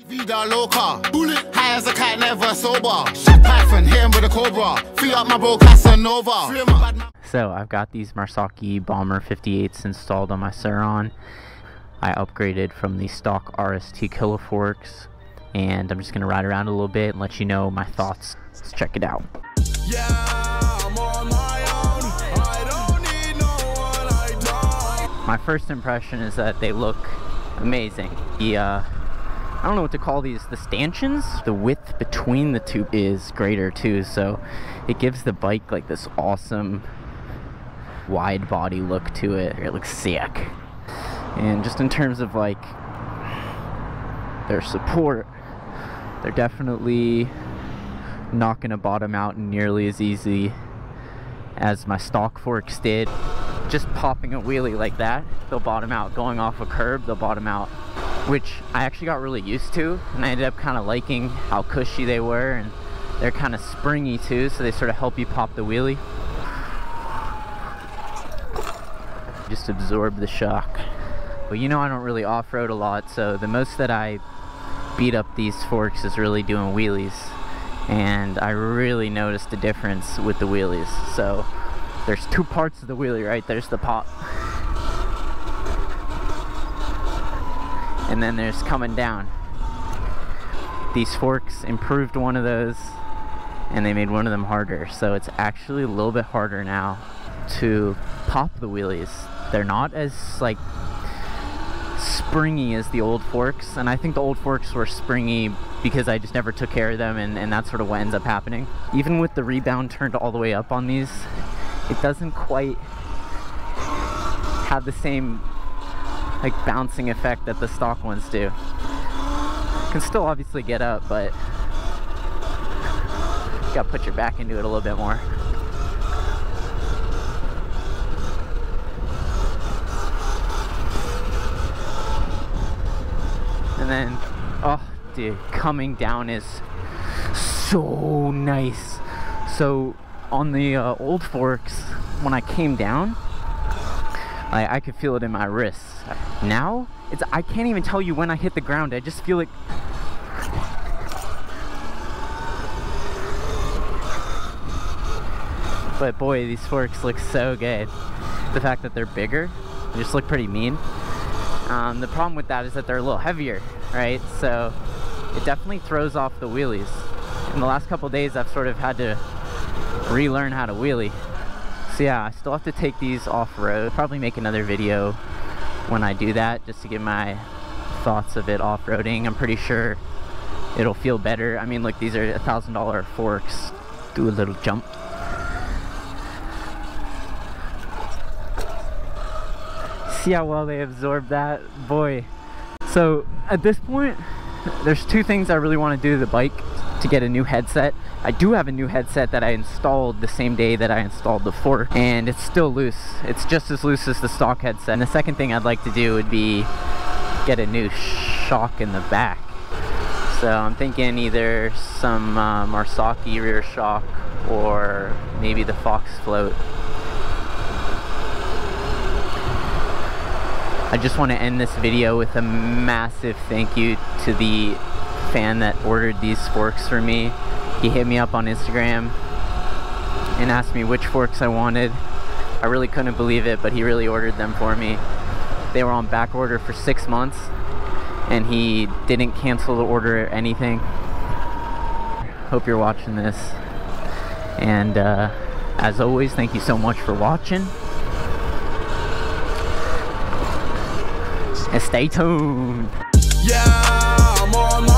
Vida loca, bullet high as a cat, never sober. Shit Python, hit him with a cobra. Free up my bro Casanova. So I've got these Marzocchi Bomber 58s installed on my Sur Ron. I upgraded from the stock RST killer forks, and I'm just gonna ride around a little bit and let you know my thoughts. Let's check it out. Yeah, I'm on my own. I don't need no one, I don't. My first impression is that they look amazing. I don't know what to call these, the stanchions? The width between the two is greater too, so it gives the bike like this awesome wide body look to it. It looks sick. And just in terms of like their support, they're definitely not gonna bottom out nearly as easy as my stock forks did. Just popping a wheelie like that, they'll bottom out. Going off a curb, they'll bottom out, which I actually got really used to, and I ended up kind of liking how cushy they were, and they're kind of springy too, so they sort of help you pop the wheelie. Just absorb the shock. But you know, I don't really off-road a lot, so the most that I beat up these forks is really doing wheelies, and I really noticed a difference with the wheelies. So there's two parts of the wheelie, right? There's the pop, and then there's coming down. These forks improved one of those, and they made one of them harder, so it's actually a little bit harder now to pop the wheelies. They're not as like springy as the old forks, and I think the old forks were springy because I just never took care of them, and that's sort of what ends up happening. Even with the rebound turned all the way up on these, it doesn't quite have the same like bouncing effect that the stock ones do. Can still obviously get up, but you gotta put your back into it a little bit more. And then, oh dude, coming down is so nice. So on the old forks, when I came down, I could feel it in my wrists. Now, I can't even tell you when I hit the ground. I just feel it. But boy, these forks look so good. The fact that they're bigger, they just look pretty mean. The problem with that is that they're a little heavier, right? So it definitely throws off the wheelies. In the last couple days, I've sort of had to relearn how to wheelie. So yeah, I still have to take these off-road. Probably make another video when I do that, just to get my thoughts of it off-roading. I'm pretty sure it'll feel better. I mean, look, these are $1,000 forks. Do a little jump. See how well they absorb that? Boy. So at this point, there's two things I really want to do to the bike to get a new headset. I do have a new headset that I installed the same day that I installed the fork, and it's still loose. It's just as loose as the stock headset. And the second thing I'd like to do would be get a new shock in the back. So I'm thinking either some Marzocchi rear shock, or maybe the Fox float. I just want to end this video with a massive thank you to the fan that ordered these forks for me. He hit me up on Instagram and asked me which forks I wanted. I really couldn't believe it, but he really ordered them for me. They were on back order for 6 months, and he didn't cancel the order or anything. Hope you're watching this, and as always, thank you so much for watching. And stay tuned. Yeah, I'm on my